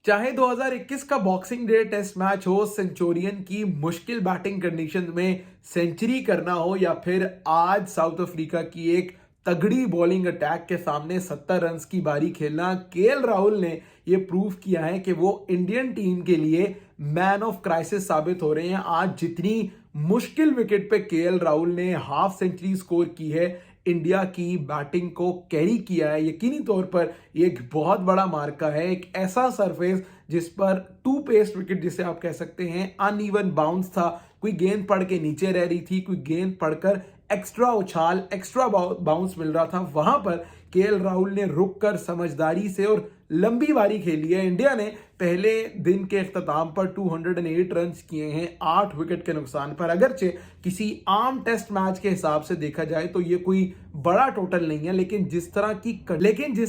चाहे 2021 का boxing day test match हो, सेंचुरियन की मुश्किल बैटिंग कंडीशन में सेंचुरी करना हो, या फिर आज साउथ अफ्रीका की एक तगड़ी बॉलिंग अटैक के सामने 70 रन्स की बारी खेलना, केएल राहुल ने ये प्रूव किया है कि वो इंडियन टीम के लिए मैन ऑफ क्राइसिस साबित हो रहे हैं। आज जितनी मुश्किल विकेट पे केएल राहुल ने हाफ सेंचुरी स्कोर की है, इंडिया की बैटिंग को कैरी किया है, यकीनी तौर पर ये एक बहुत बड़ा मार्का है। एक ऐसा सरफेस जिस पर टू पेस्ट विकेट जिसे आप कह सकते हैं, अनइवन बाउंस था, कोई गेंद पड़ के नीचे रह रही थी, कोई गेंद पड़कर एक्स्ट्रा उछाल, एक्स्ट्रा बाउंस मिल रहा था, वहां पर केएल राहुल ने रुक कर समझदारी से और लंबी बारी खेली है। इंडिया ने पहले दिन के इख्तिताम पर 208 रन किए हैं 8 विकेट के नुकसान पर। अगरचे किसी आम टेस्ट मैच के हिसाब से देखा जाए तो ये कोई बड़ा टोटल नहीं है, लेकिन जिस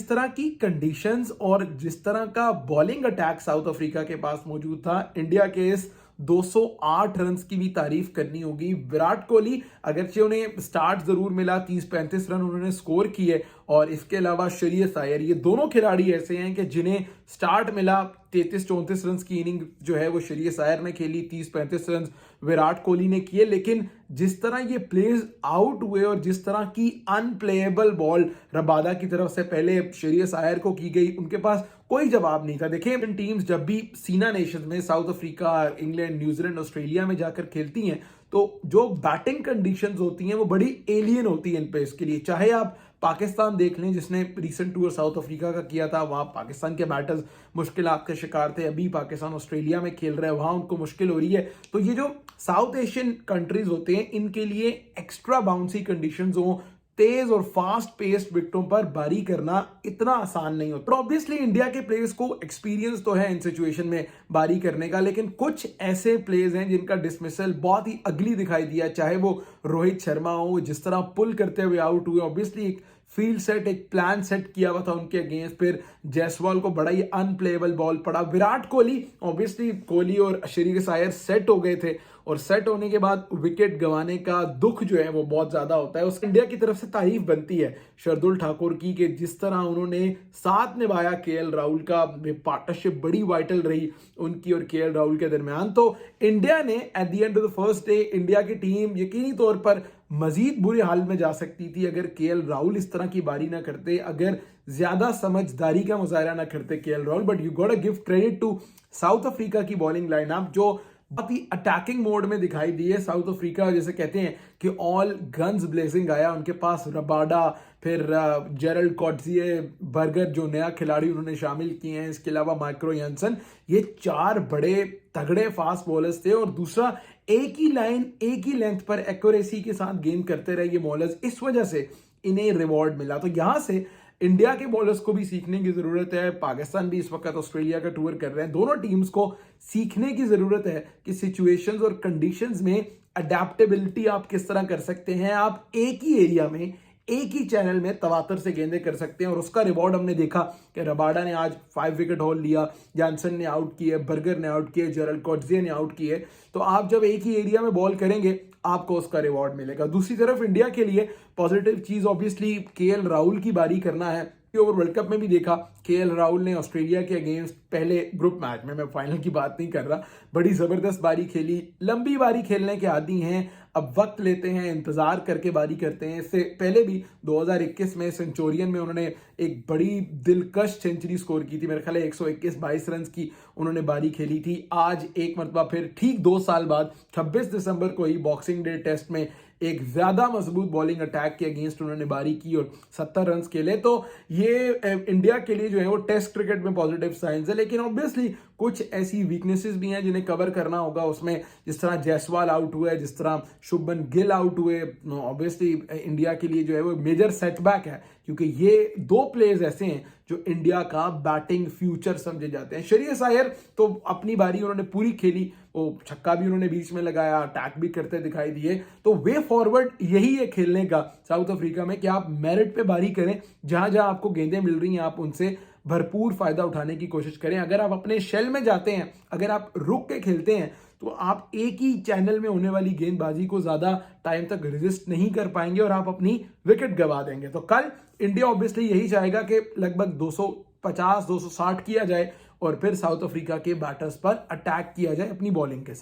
तरह की कंडीशंस और जिस तरह का बॉलिंग अटैक साउथ अफ्रीका के पास मौजूद था, इंडिया के इस 208 रन की भी तारीफ करनी होगी। विराट कोहली अगरचे उन्हें स्टार्ट जरूर मिला, 30-35 रन उन्होंने स्कोर किए, और इसके अलावा श्रेयस अय्यर, ये दोनों खिलाड़ी ऐसे हैं कि जिन्हें स्टार्ट मिला। 33-34 रन की इनिंग जो है वो श्रेयस अय्यर ने खेली, 30-35 रन विराट कोहली ने किए। लेकिन जिस तरह ये प्लेज आउट हुए और जिस तरह की अनप्लेएबल बॉल रबादा की तरफ से पहले श्रेयस अय्यर को की गई, उनके पास कोई जवाब नहीं था। देखिए, इन टीम्स जब भी सीना नेशंस में south Africa, England, New Zealand, Australia में जाकर खेलती हैं, तो जो बैटिंग कंडीशंस होती हैं वो बड़ी एलियन होती हैं इन पेस के लिए। चाहे आप पाकिस्तान देख लें, जिसने रिसेंट टूर साउथ अफ्रीका का किया था, वहां पाकिस्तान के बैटर्स मुश्किलात के शिकार थे। अभी पाकिस्तान ऑस्ट्रेलिया में खेल रहा है, वहां उनको मुश्किल हो रही है। तो ये जो साउथ एशियन कंट्रीज होते हैं, इनके लिए एक्स्ट्रा बाउंसी कंडीशंस हो, तेज और फास्ट पेस्ड विकेटों पर बारी करना इतना आसान नहीं होता। ऑब्वियसली इंडिया के प्लेयर्स को एक्सपीरियंस तो है इन सिचुएशन में बारी करने का, लेकिन कुछ ऐसे प्लेयर्स हैं जिनका डिसमिसल बहुत ही अगली दिखाई दिया। चाहे वो रोहित शर्मा हो, जिस तरह पुल करते हुए आउट हुए, ऑब्वियसली एक फील्ड सेट, एक प्लान सेट किया हुआ था उनके अगेंस्ट। फिर जायसवाल को बड़ा ही अनप्लेएबल बॉल पड़ा। विराट कोहली, ऑब्वियसली कोहली और श्रेयस अय्यर सेट हो गए थे, और सेट होने के बाद विकेट गंवाने का दुख जो है वो बहुत ज्यादा होता है। उस इंडिया की तरफ से तारीफ बनती है शार्दुल ठाकुर की, कि जिस तरह उन्होंने साथ निभाया केएल राहुल का, पार्टनरशिप बड़ी वाइटल रही उनकी और केएल राहुल के दरमियान। तो इंडिया ने at the end of the first day, India की टीम यकीनी तौर पर मजीद बुरे हाल में जा सकती थी अगर केएल राहुल इस तरह की बारी ना करते, अगर ज्यादा समझदारी का मुजाहरा ना करते KL Rahul. But you got to give credit to South Africa की बॉलिंग लाइनअप, जो बहुत ही अटैकिंग मोड में दिखाई दी है। साउथ अफ्रीका जैसे कहते हैं कि ऑल गन्स ब्लेजिंग आया उनके पास। रबाडा, फिर जेरल्ड कॉट्जिए, बर्गर जो नया खिलाड़ी उन्होंने शामिल किए हैं, इसके अलावा माइक्रो यंसन, ये 4 बड़े तगड़े फास्ट बॉलर्स थे। और दूसरा, एक ही लाइन, एक ही लेंथ पर एक्यूरेसी के साथ गेंद करते रहे ये बॉलर्स, इस वजह से इन्हें रिवॉर्ड मिला। तो यहां से इंडिया के बॉलर्स को भी सीखने की जरूरत है। पाकिस्तान भी इस वक्त ऑस्ट्रेलिया का टूर कर रहे हैं। दोनों टीम्स को सीखने की जरूरत है कि सिचुएशंस और कंडीशंस में अडेप्टेबिलिटी आप किस तरह कर सकते हैं। आप एक ही एरिया में, एक ही चैनल में तवातर से गेंदें कर सकते हैं, और उसका रिवॉर्ड हमने देखा कि रबाडा ने आज 5 विकेट हॉल लिया, जॉनसन ने आउट किए, बर्गर ने आउट किए, जेरल्ड कॉट्जिए ने आउट किए। तो आप जब एक ही एरिया में बॉल करेंगे, आपको उसका रिवॉर्ड मिलेगा। दूसरी तरफ इंडिया के लिए पॉजिटिव चीज ऑब्वियसली केएल राहुल की बारी करना है। ओवर वर्ल्ड कप में भी देखा, केएल राहुल ने ऑस्ट्रेलिया के अगेंस्ट पहले ग्रुप मैच में, मैं फाइनल की बात नहीं कर रहा, बड़ी जबरदस्त बारी खेली। लंबी बारी खेलने के आदी हैं, अब वक्त लेते हैं, इंतजार करके बारी करते हैं। इससे पहले भी 2021 में सेंचुरियन में उन्होंने एक बड़ी दिलकश सेंचुरी स्कोर की थी, मेरे ख्याल 121-22 रन की उन्होंने बारी खेली थी। आज एक मरतबा फिर ठीक 2 साल बाद 26 दिसंबर को ही बॉक्सिंग डे टेस्ट में एक ज्यादा मजबूत बॉलिंग अटैक के अगेंस्ट उन्होंने बारी की और 70 रन खेले। तो ये इंडिया के लिए जो है वो टेस्ट क्रिकेट में पॉजिटिव साइंस है। लेकिन ऑब्वियसली कुछ ऐसी वीकनेसेस भी हैं जिन्हें कवर करना होगा उसमें, जिस तरह जायसवाल आउट हुए, जिस तरह शुभमन गिल आउट हुए। ऑब्वियसली इंडिया के लिए जो है वो मेजर सेटबैक है, क्योंकि ये 2 प्लेयर्स ऐसे हैं जो इंडिया का बैटिंग फ्यूचर समझे जाते हैं। श्रेयस अय्यर तो अपनी बारी उन्होंने पूरी खेली, वो छक्का भी उन्होंने बीच में लगाया, अटैक भी करते दिखाई दिए। तो वे फॉरवर्ड यही है खेलने का साउथ अफ्रीका में, कि आप मेरिट पे बारी करें, जहां जहां आपको गेंदें मिल रही हैं आप उनसे भरपूर फायदा उठाने की कोशिश करें। अगर आप अपने शेल में जाते हैं, अगर आप रुक के खेलते हैं, तो आप एक ही चैनल में होने वाली गेंदबाजी को ज्यादा टाइम तक रेजिस्ट नहीं कर पाएंगे और आप अपनी विकेट गवा देंगे। तो कल इंडिया ऑब्वियसली यही चाहेगा कि लगभग 250-260 किया जाए और फिर साउथ अफ्रीका के बैटर्स पर अटैक किया जाए अपनी बॉलिंग के साथ।